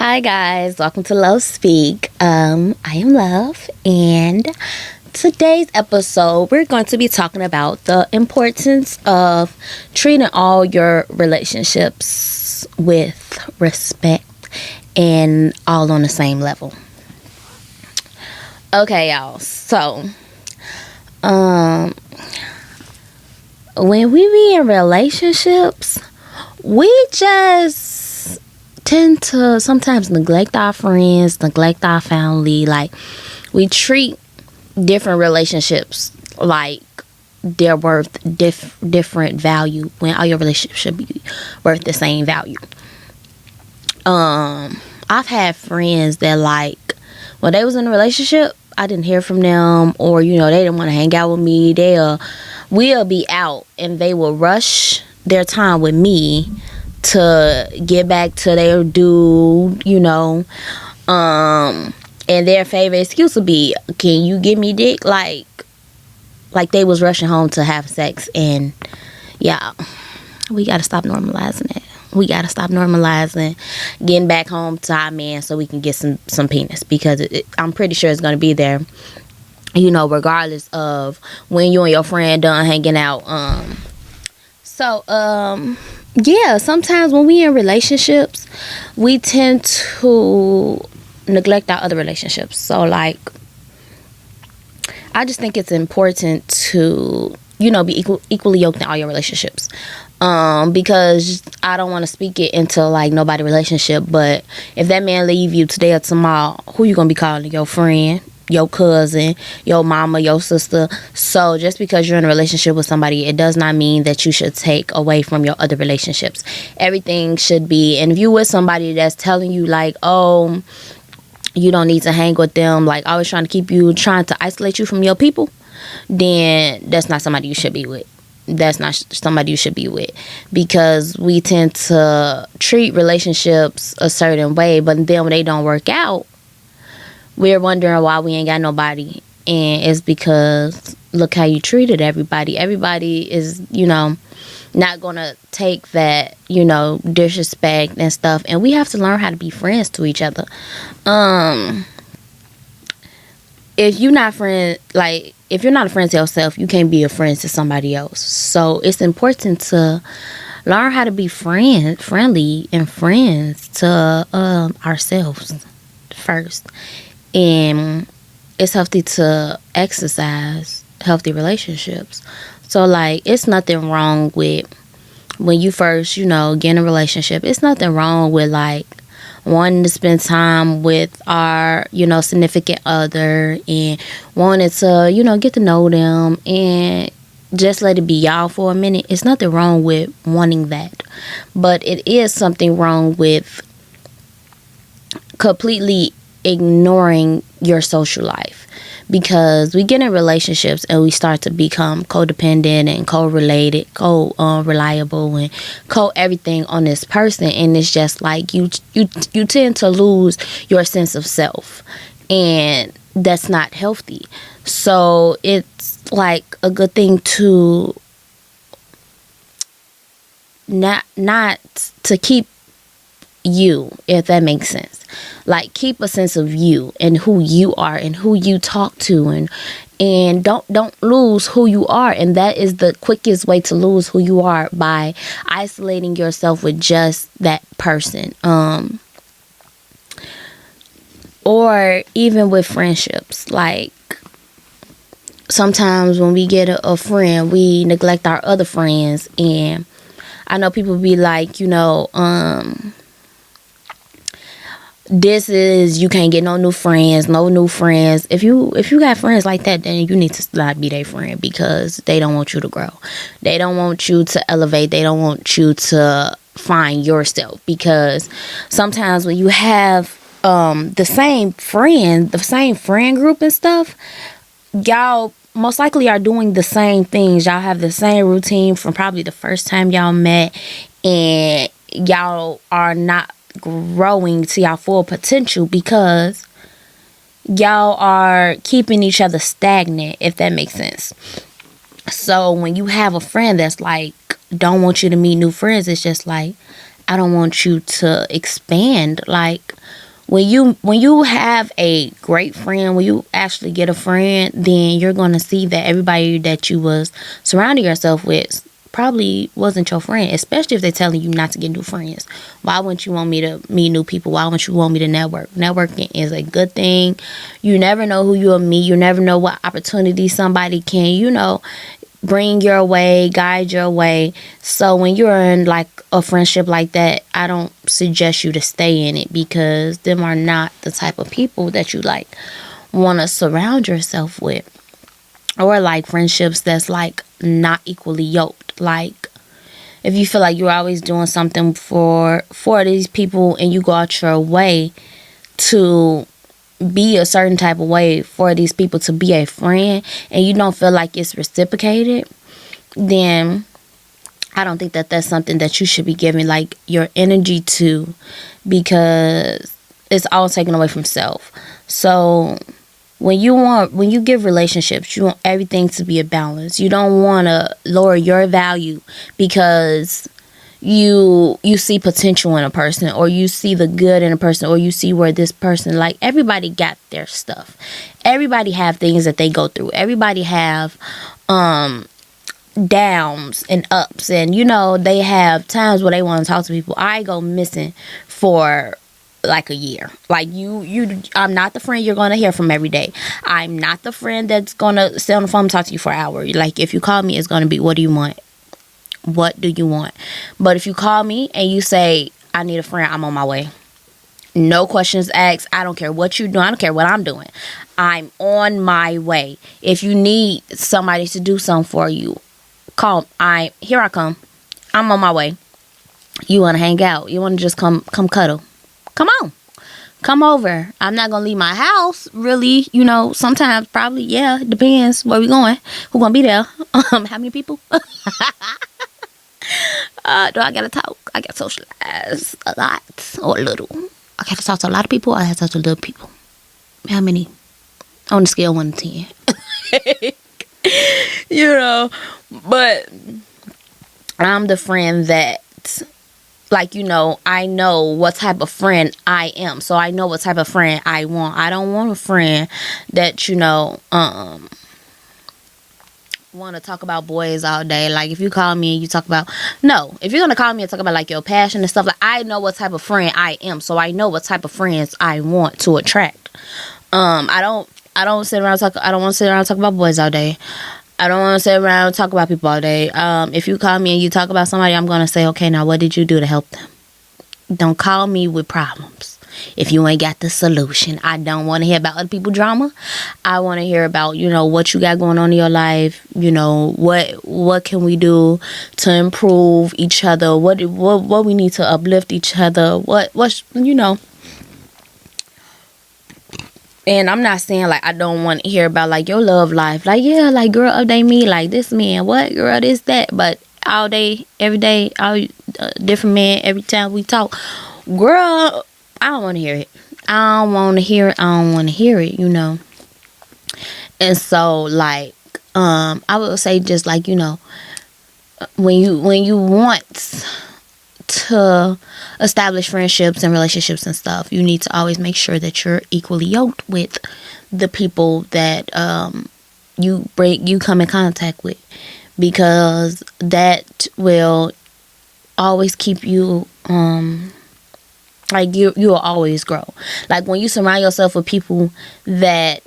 Hi guys, welcome to Love Speak. I am Love, and today's episode we're going to be talking about the importance of treating all your relationships with respect and all on the same level. Okay, y'all. So, when we be in relationships, we just tend to sometimes neglect our friends, neglect our family. Like, we treat different relationships like they're worth different value when all your relationships should be worth the same value. I've had friends that, like, when they was in a relationship, I didn't hear from them, or they didn't want to hang out with me. We'll be out and they will rush their time with me to get back to their dude, and their favorite excuse would be, can you give me dick? Like they was rushing home to have sex. And yeah, we got to stop normalizing it. We got to stop normalizing getting back home to our man so we can get some penis, because I'm pretty sure it's going to be there, regardless of when you and your friend done hanging out. Yeah, sometimes when we in relationships, we tend to neglect our other relationships. So, like, I just think it's important to, be equally yoked in all your relationships. Because I don't want to speak it into, like, nobody relationship, but if that man leave you today or tomorrow, who you gonna be calling? Your friend, your cousin, your mama, your sister. So just because you're in a relationship with somebody, it does not mean that you should take away from your other relationships. Everything should be, and if you with somebody that's telling you, like, oh, you don't need to hang with them, like, always trying to isolate you from your people, then that's not somebody you should be with. That's not somebody you should be with, because we tend to treat relationships a certain way, but then when they don't work out, we're wondering why we ain't got nobody. And it's because look how you treated everybody. Everybody is, not gonna take that, disrespect and stuff. And we have to learn how to be friends to each other. If you're not a friend to yourself, you can't be a friend to somebody else. So it's important to learn how to be friendly and friends to ourselves first. And it's healthy to exercise healthy relationships. So, like, it's nothing wrong with when you first, get in a relationship. It's nothing wrong with, like, wanting to spend time with our, significant other, and wanting to, get to know them and just let it be y'all for a minute. It's nothing wrong with wanting that. But it is something wrong with completely ignoring your social life, because we get in relationships and we start to become codependent and co-related, reliable and everything on this person, and it's just like you tend to lose your sense of self, and that's not healthy. So it's like a good thing to not to keep you, if that makes sense. Like, keep a sense of you and who you are and who you talk to, and don't lose who you are. And that is the quickest way to lose who you are, by isolating yourself with just that person. Or even with friendships, like, sometimes when we get a friend, we neglect our other friends. And I know people be like, this is, you can't get no new friends. If you got friends like that, then you need to not be their friend, because they don't want you to grow. They don't want you to elevate. They don't want you to find yourself, because sometimes when you have the same friend group and stuff, y'all most likely are doing the same things. Y'all have the same routine from probably the first time y'all met, and y'all are not growing to y'all full potential, because y'all are keeping each other stagnant, if that makes sense. So when you have a friend that's like, don't want you to meet new friends, it's just like, I don't want you to expand. Like, when you have a great friend, when you actually get a friend, then you're gonna see that everybody that you was surrounding yourself with probably wasn't your friend, especially if they're telling you not to get new friends. Why wouldn't you want me to meet new people? Why wouldn't you want me to network? Networking is a good thing. You never know who you'll meet. You never know what opportunity somebody can, bring your way, guide your way. So when you're in like a friendship like that, I don't suggest you to stay in it, because them are not the type of people that you like want to surround yourself with. Or like friendships that's like not equally yoked. Like, if you feel like you're always doing something for these people, and you go out your way to be a certain type of way for these people to be a friend, and you don't feel like it's reciprocated, then I don't think that that's something that you should be giving like your energy to, because it's all taken away from self. So when you give relationships, you want everything to be a balance. You don't want to lower your value because you see potential in a person, or you see the good in a person, or you see where this person, like, everybody got their stuff. Everybody have things that they go through. Everybody have downs and ups, and they have times where they want to talk to people. I go missing for like a year. Like, I'm not the friend you're gonna hear from every day. I'm not the friend that's gonna stay on the phone and talk to you for an hour. Like, if you call me, it's gonna be, what do you want? What do you want? But if you call me and you say, I need a friend, I'm on my way. No questions asked. I don't care what you're doing. I don't care what I'm doing. I'm on my way. If you need somebody to do something for you, call. Here I come. I'm on my way. You want to hang out? You want to just come cuddle? Come on. Come over. I'm not going to leave my house, really. Sometimes, probably, yeah, it depends where we going. Who going to be there? How many people? Do I gotta talk? I gotta socialize a lot or a little. I gotta talk to a lot of people. I have to talk to little people. How many? On the scale of 1 to 10. But I'm the friend that, like, I know what type of friend I am. So I know what type of friend I want. I don't want a friend that, want to talk about boys all day. Like, if you call me and you talk about, no, if you're gonna call me and talk about like your passion and stuff, like, I know what type of friend I am, so I know what type of friends I want to attract. I don't sit around and talk. I don't want to sit around and talk about boys all day. I don't want to sit around and talk about people all day. If you call me and you talk about somebody, I'm gonna say, okay, now what did you do to help them? Don't call me with problems if you ain't got the solution. I don't want to hear about other people's drama. I want to hear about, what you got going on in your life. What can we do to improve each other? What we need to uplift each other? And I'm not saying like I don't want to hear about like your love life. Like, yeah, like, girl, update me, like, this man, what, girl, this, that. But all day, every day, all different man, every time we talk, girl, I don't want to hear it. I don't want to hear it. And so, like, I would say, just like, when you want to establish friendships and relationships and stuff, you need to always make sure that you're equally yoked with the people that you come in contact with, because that will always keep you like, you'll always grow. Like, when you surround yourself with people that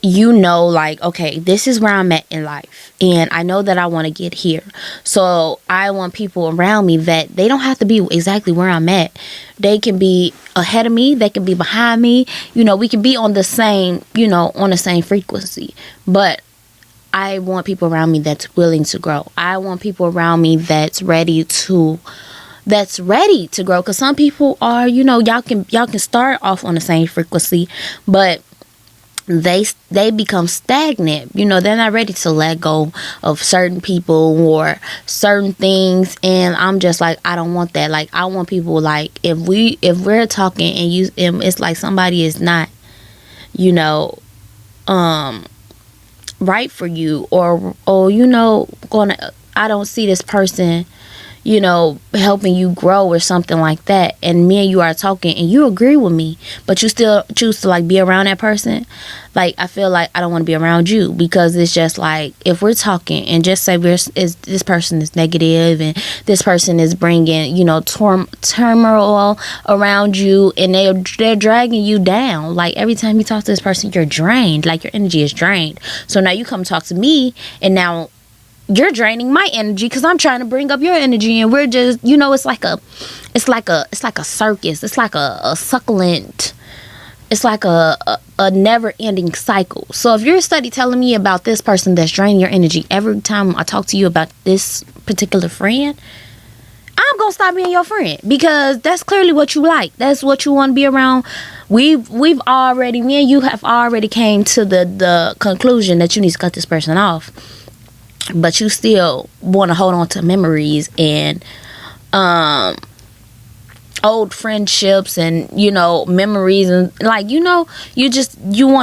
like, okay, this is where I'm at in life, and I know that I want to get here, so I want people around me that they don't have to be exactly where I'm at. They can be ahead of me, they can be behind me, we can be on the same frequency, but I want people around me that's willing to grow. I want people around me that's ready to grow, because some people are, y'all can start off on the same frequency, but they become stagnant. They're not ready to let go of certain people or certain things, and I'm just like, I don't want that. Like, I want people, like, if we're talking and it's like somebody is not right for you, or I don't see this person helping you grow or something like that, and me and you are talking and you agree with me, but you still choose to like be around that person, like I feel like I don't want to be around you, because it's just like, if we're talking and just say this person is negative and this person is bringing turmoil around you, and they're dragging you down. Like every time you talk to this person, you're drained, like your energy is drained. So now you come talk to me, and now you're draining my energy because I'm trying to bring up your energy, and we're just, it's like a circus. It's like a succulent. It's like a never-ending cycle. So if you're steady telling me about this person that's draining your energy every time I talk to you about this particular friend, I'm gonna stop being your friend, because that's clearly what you like. That's what you want to be around. Me and you have already came to the conclusion that you need to cut this person off. But you still want to hold on to memories and old friendships and memories, and like you want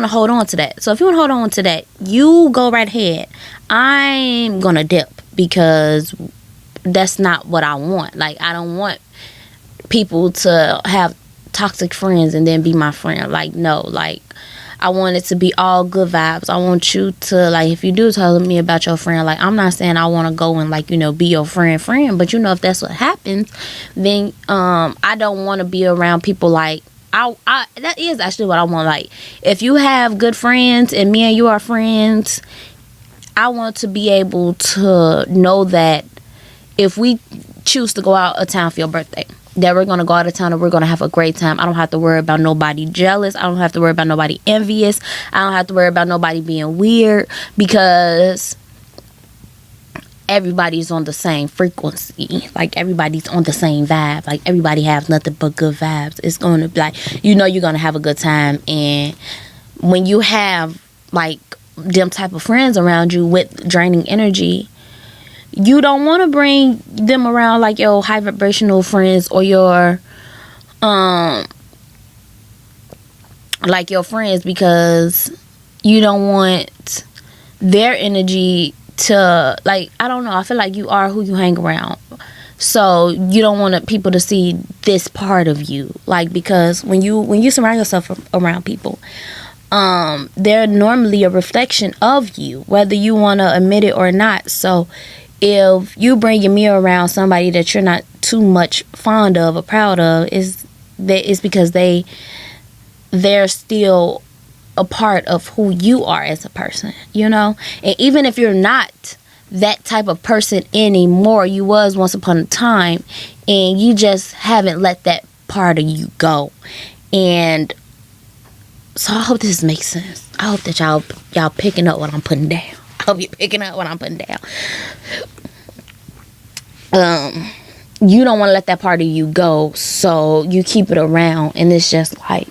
to hold on to that. So if you want to hold on to that, you go right ahead. I'm gonna dip, because that's not what I want. Like, I don't want people to have toxic friends and then be my friend. Like, no, like I want it to be all good vibes. I want you to, like, if you do tell me about your friend, like, I'm not saying I want to go and, like, be your friend, but, if that's what happens, then I don't want to be around people like, that is actually what I want. Like, if you have good friends and me and you are friends, I want to be able to know that if we choose to go out of town for your birthday, that we're going to go out of town and we're going to have a great time. I don't have to worry about nobody jealous. I don't have to worry about nobody envious. I don't have to worry about nobody being weird, because everybody's on the same frequency. Like, everybody's on the same vibe. Like, everybody has nothing but good vibes. It's going to be like, you're going to have a good time. And when you have, like, them type of friends around you with draining energy, you don't want to bring them around like your high vibrational friends or your like your friends, because you don't want their energy to, like, I don't know, I feel like you are who you hang around. So you don't want people to see this part of you, like, because when you surround yourself around people, they're normally a reflection of you, whether you want to admit it or not. So if you bringing me around somebody that you're not too much fond of or proud of, is because they're still a part of who you are as a person, and even if you're not that type of person anymore, you was once upon a time, and you just haven't let that part of you go. And so I hope this makes sense. I hope that y'all picking up what I'm putting down. I hope you're picking up what I'm putting down. You don't want to let that part of you go, so you keep it around, and it's just like,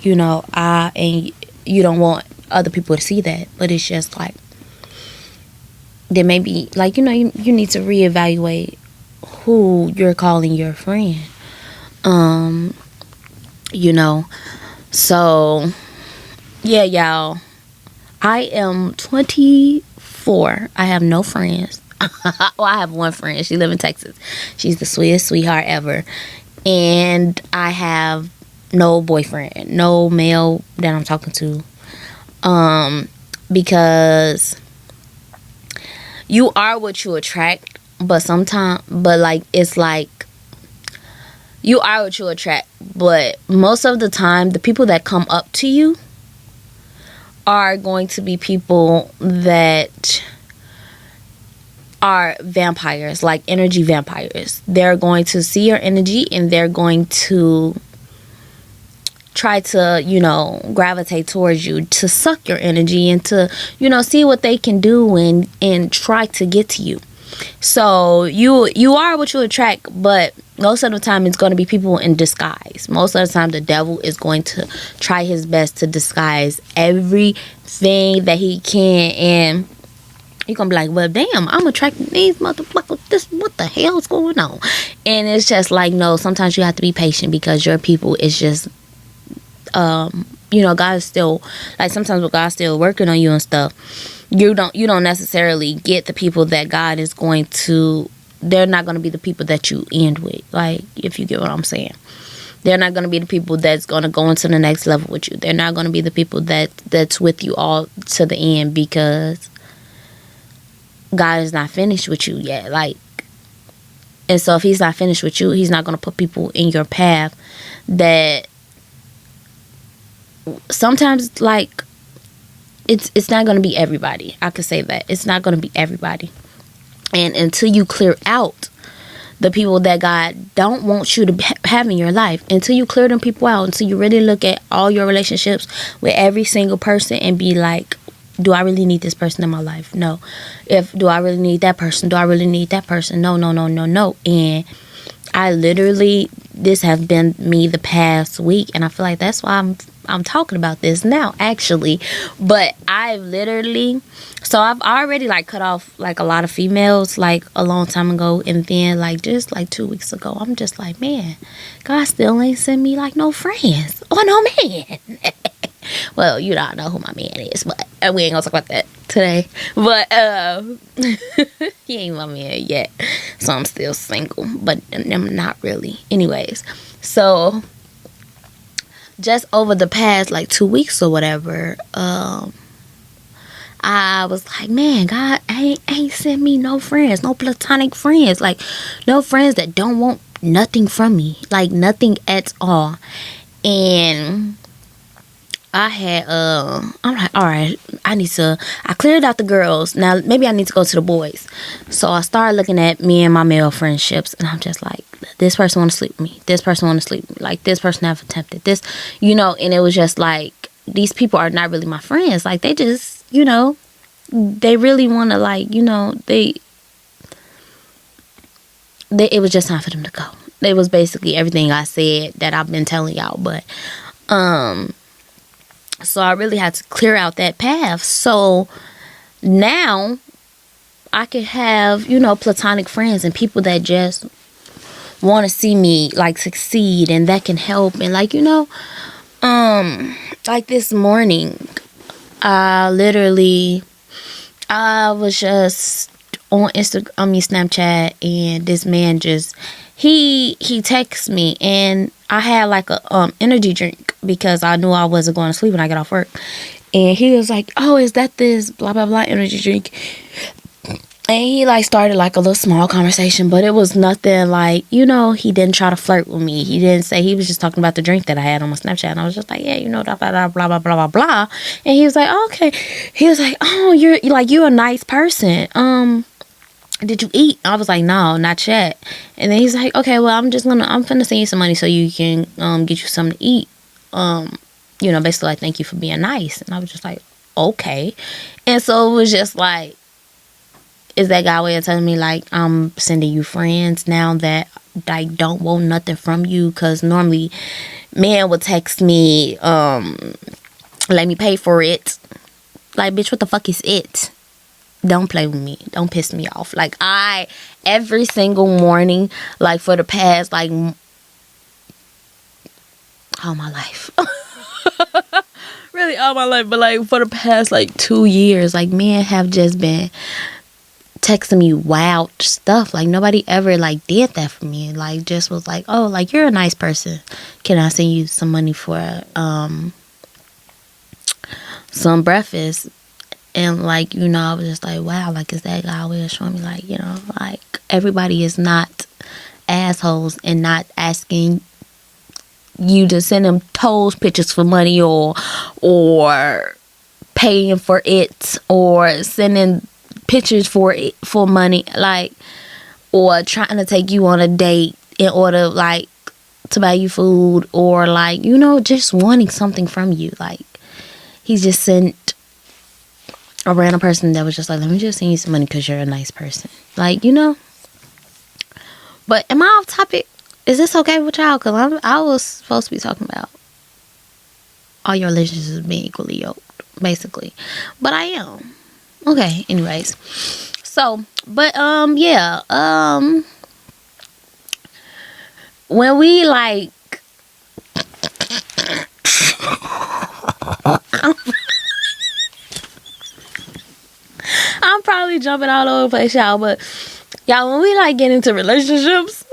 you don't want other people to see that, but it's just like, there may be, like, you need to reevaluate who you're calling your friend. So yeah, y'all, I am 24. I have no friends. Well, I have one friend. She lives in Texas. She's the sweetest sweetheart ever. And I have no boyfriend, no male that I'm talking to. Because you are what you attract, but like, it's like, you are what you attract, but most of the time, the people that come up to you are going to be people that are vampires, like energy vampires. They're going to see your energy, and they're going to try to, gravitate towards you, to suck your energy, and to, see what they can do and try to get to you. So you are what you attract, but most of the time it's going to be people in disguise. Most of the time the devil is going to try his best to disguise everything that he can, and you're going to be like, well, damn, I'm attracting these motherfuckers. What the hell's going on? And it's just like, no, sometimes you have to be patient, because your people is just, God is still, like, sometimes when God's still working on you and stuff, you don't necessarily get the people that God is going to they're not going to be the people that you end with. Like, if you get what I'm saying. They're not going to be the people that's going to go into the next level with you. They're not going to be the people that's with you all to the end, because God is not finished with you yet. Like, and so if he's not finished with you, he's not going to put people in your path that sometimes, like, it's not going to be everybody. I could say that. It's not going to be everybody. And until you clear out the people that God don't want you to have in your life, until you clear them people out, until you really look at all your relationships with every single person and be like, do I really need this person in my life? No. Do I really need that person? Do I really need that person? No. And I literally, this has been me the past week, and I feel like that's why I'm talking about this now, actually. But I literally, so I've already like cut off like a lot of females like a long time ago, and then like just like 2 weeks ago, I'm just like, man, God still ain't send me like no friends or no man. Well, you don't know who my man is, but we ain't gonna talk about that today. But he ain't my man yet, so I'm still single, but I'm not really. Anyways, so just over the past like 2 weeks or whatever, I was like, man, God ain't sent me no friends, no platonic friends, like no friends that don't want nothing from me, like nothing at all. And I had, I'm like, all right, I cleared out the girls. Now, maybe I need to go to the boys. So I started looking at me and my male friendships, and I'm just like, this person want to sleep with me. This person want to sleep with me. Like, this person have attempted this, and it was just like, these people are not really my friends. Like, they just, they really want to, like, it was just time for them to go. It was basically everything I said that I've been telling y'all, but, so I really had to clear out that path. So now I could have, platonic friends and people that just want to see me like succeed and that can help. And like, like this morning, I was just on Snapchat, and this man just, he texts me, and I had like a energy drink because I knew I wasn't going to sleep when I get off work. And he was like, oh, is that this blah blah blah energy drink? And he like started like a little small conversation, but it was nothing like, he didn't try to flirt with me. He didn't say, he was just talking about the drink that I had on my Snapchat. And I was just like, yeah, blah blah blah blah blah blah. And he was like, oh, okay. He was like, oh, you're a nice person. Did you eat? I was like, no, not yet. And then he's like, okay, well, I'm finna send you some money so you can get you something to eat. Basically like, thank you for being nice. And I was just like, okay. And so it was just like, is that guy way of telling me like I'm sending you friends now that like don't want nothing from you? Because normally man would text me, let me pay for it. Like, bitch, what the fuck is it? Don't play with me. Don't piss me off. Like, every single morning, like, for the past, like, all my life. Really, all my life. But, like, for the past, like, 2 years, like, men have just been texting me wild stuff. Like, nobody ever, like, did that for me. Like, just was like, oh, like, you're a nice person. Can I send you some money for, some breakfast? And like, I was just like, wow, like, is that guy always showing me like, like, everybody is not assholes and not asking you to send them toes pictures for money or paying for it or sending pictures for money, like, or trying to take you on a date in order like to buy you food, or like, just wanting something from you. Like, he's just sent a random person that was just like, let me just send you some money because you're a nice person. Like, But am I off topic? Is this okay with y'all? Because I was supposed to be talking about all your relationships being equally yoked, basically. But I am. Okay, anyways. So, but, yeah. When we, like... I'm probably jumping all over the place, y'all, but Y'all, when we like get into relationships,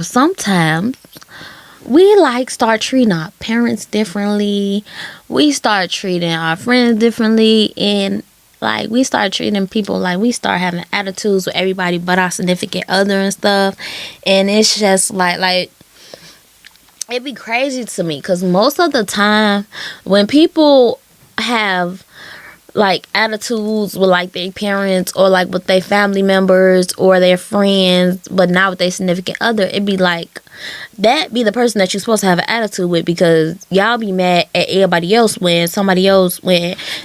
sometimes we like start treating our parents differently. We start treating our friends differently, and like we start treating people like we start having attitudes with everybody but our significant other and stuff. And it's just like it'd be crazy to me because most of the time when people have like attitudes with like their parents or like with their family members or their friends, but not with their significant other, it'd be like that be the person that you're supposed to have an attitude with, because y'all be mad at everybody else when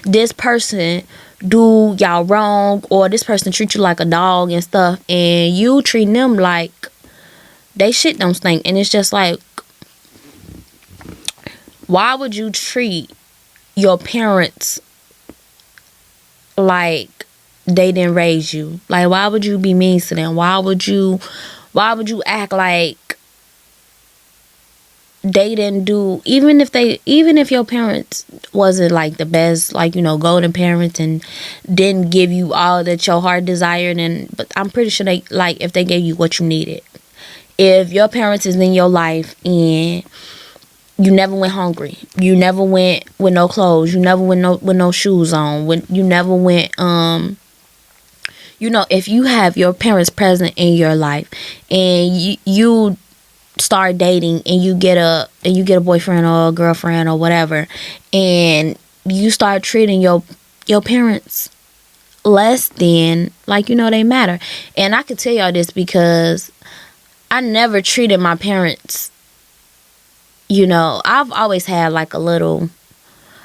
this person do y'all wrong, or this person treat you like a dog and stuff, and you treating them like they shit don't stink. And it's just like, why would you treat your parents like they didn't raise you? Like, why would you be mean to them? Why would you act like they didn't do, even if your parents wasn't like the best, like, you know, golden parents, and didn't give you all that your heart desired, and but I'm pretty sure they, like, if they gave you what you needed, if your parents is in your life and you never went hungry, you never went with no clothes, you never went with no shoes on, when you never went you know, if you have your parents present in your life and you start dating and you get a boyfriend or a girlfriend or whatever, and you start treating your parents less than, like, you know, they matter. And I could tell y'all this because I never treated my parents, you know, I've always had like a little,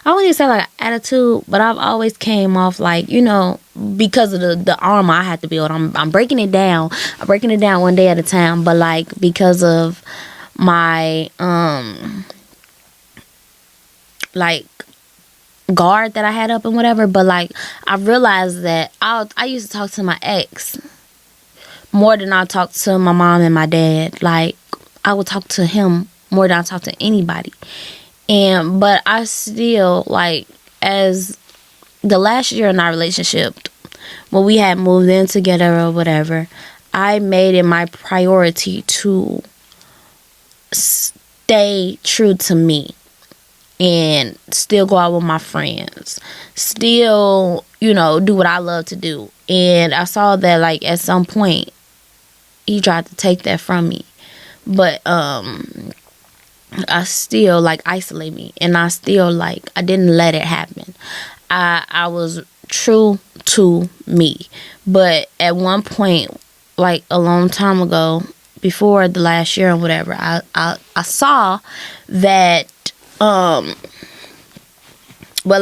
I wouldn't say like attitude, but I've always came off like, you know, because of the armor I had to build. I'm breaking it down. I'm breaking it down one day at a time. But like, because of my like guard that I had up and whatever. But like, I realized that I used to talk to my ex more than I talked to my mom and my dad. Like, I would talk to him more than I talk to anybody. But I still, like, as the last year in our relationship, when we had moved in together or whatever, I made it my priority to stay true to me and still go out with my friends, still, you know, do what I love to do. And I saw that, like, at some point he tried to take that from me, but I still, like, isolate me, and I still, like, I didn't let it happen. I was true to me. But at one point, like a long time ago, before the last year or whatever, I saw that well,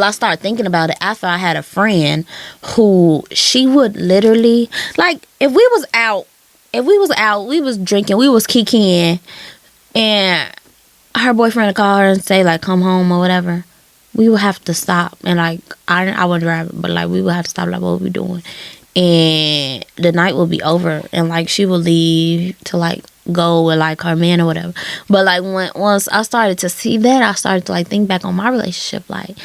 I started thinking about it after I had a friend who, she would literally, like, if we was out, we was drinking, we was kikiing, and her boyfriend would call her and say, like, come home or whatever, we would have to stop. And, like, I wouldn't drive it, but, like, we would have to stop, like, what we doing? And the night would be over, and, like, she would leave to, like, go with, like, her man or whatever. But, like, once I started to see that, I started to, like, think back on my relationship, like,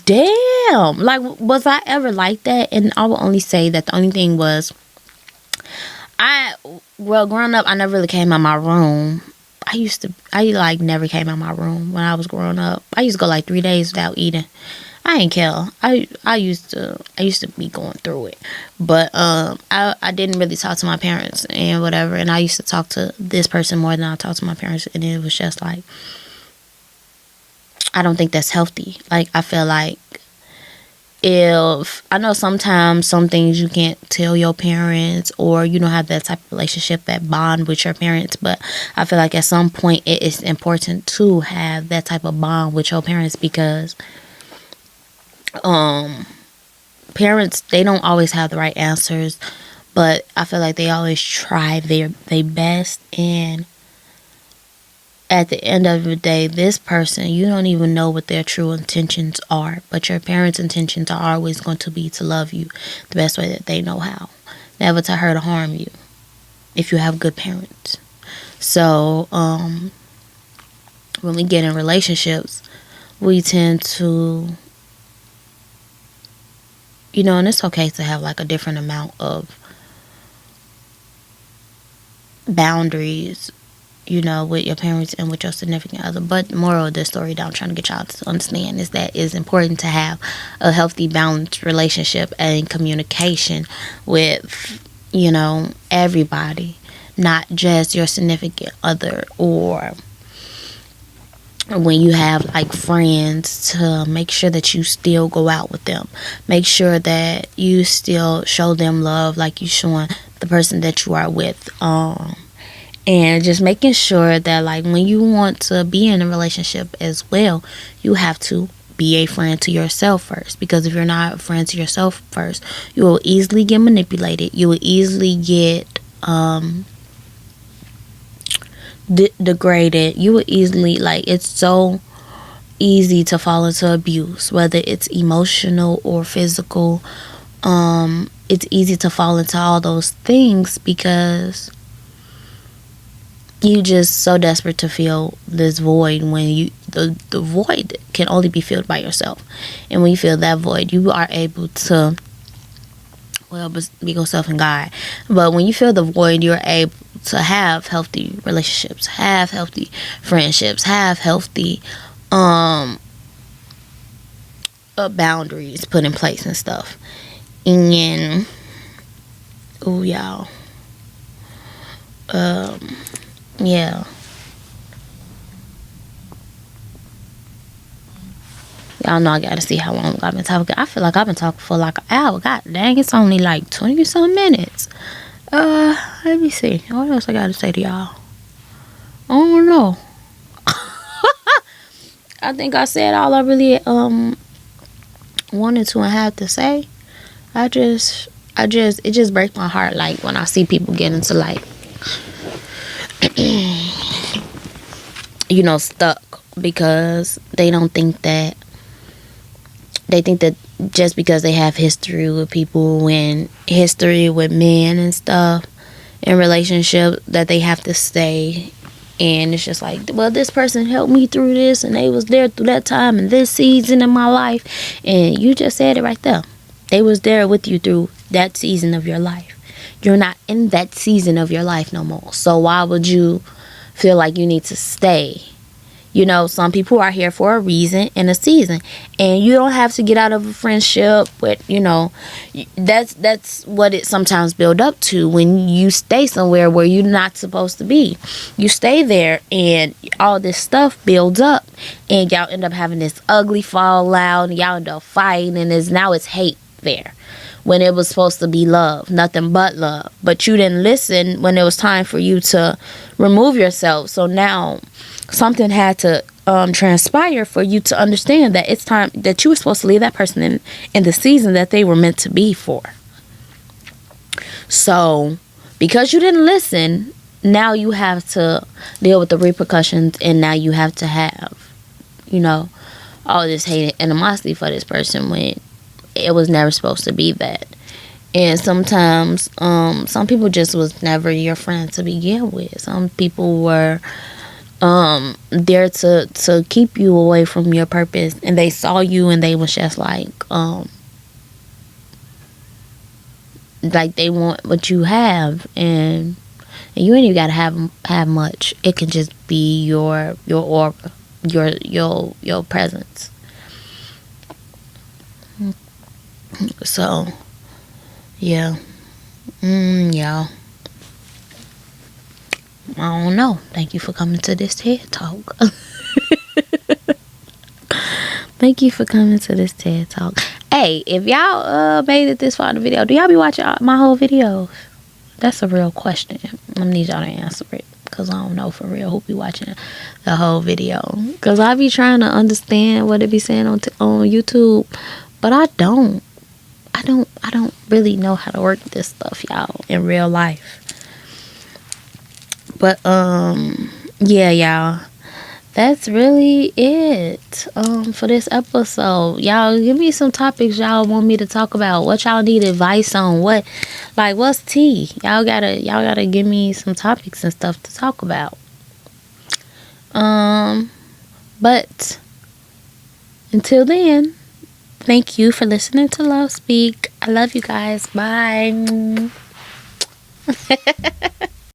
damn, like, was I ever like that? And I will only say that the only thing was, growing up, I never really came out my room. I like never came out my room when I was growing up. I used to go like 3 days without eating. I ain't care. I used to be going through it, but I didn't really talk to my parents and whatever. And I used to talk to this person more than I talked to my parents, and it was just like, I don't think that's healthy. Like, I feel like, if I know sometimes some things you can't tell your parents, or you don't have that type of relationship, that bond with your parents, but I feel like at some point it is important to have that type of bond with your parents, because parents, they don't always have the right answers, but I feel like they always try their best. And at the end of the day, this person, you don't even know what their true intentions are, but your parents' intentions are always going to be to love you the best way that they know how, never to hurt or harm you, if you have good parents. So when we get in relationships, we tend to, and it's okay to have like a different amount of boundaries, with your parents and with your significant other. But the moral of this story that I'm trying to get y'all to understand is that it's important to have a healthy, balanced relationship and communication with, everybody, not just your significant other, or when you have like friends, to make sure that you still go out with them. Make sure that you still show them love like you showing the person that you are with. And just making sure that like when you want to be in a relationship as well, you have to be a friend to yourself first. Because if you're not a friend to yourself first, you will easily get manipulated. You will easily get degraded. You will easily, like, it's so easy to fall into abuse, whether it's emotional or physical. It's easy to fall into all those things because you just so desperate to fill this void, when the void can only be filled by yourself. And when you feel that void, you are able to, well, be yourself and God. But when you feel the void, you're able to have healthy relationships, have healthy friendships, have healthy boundaries put in place and stuff. And oh, y'all, yeah. Y'all know I gotta see how long I've been talking. I feel like I've been talking for like an hour. God dang, it's only like 20 some minutes. Let me see. What else I gotta say to y'all? I don't know. I think I said all I really wanted to and had to say. It just breaks my heart, like, when I see people get into like stuck because they think that just because they have history with people and history with men and stuff in relationship, that they have to stay. And it's just like, well, this person helped me through this and they was there through that time and this season in my life. And you just said it right there. They was there with you through that season of your life. You're not in that season of your life no more. So why would you feel like you need to stay? Some people are here for a reason and a season, and you don't have to get out of a friendship. But that's what it sometimes build up to when you stay somewhere where you're not supposed to be. You stay there, and all this stuff builds up, and y'all end up having this ugly fallout, and y'all end up fighting, and now it's hate there. When it was supposed to be love, nothing but love. But you didn't listen when it was time for you to remove yourself. So now something had to transpire for you to understand that it's time that you were supposed to leave that person in the season that they were meant to be for. So because you didn't listen, now you have to deal with the repercussions, and now you have to have, all this hate and animosity for this person when it was never supposed to be that. And sometimes some people just was never your friend to begin with. Some people were there to keep you away from your purpose, and they saw you and they was just like they want what you have, and you ain't even gotta have much. It can just be your aura, your presence. So yeah, y'all, I don't know. Thank you for coming to this TED Talk. Thank you for coming to this TED Talk. Hey, if y'all made it this far in the video, do y'all be watching my whole videos? That's a real question. I need y'all to answer it, because I don't know for real who be watching the whole video. Because I be trying to understand what it be saying on YouTube, but I don't really know how to work this stuff, y'all, in real life. But yeah, y'all, that's really it for this episode. Y'all give me some topics y'all want me to talk about. What y'all need advice on? What's tea? Y'all gotta give me some topics and stuff to talk about. But until then, thank you for listening to Love Speak. I love you guys. Bye.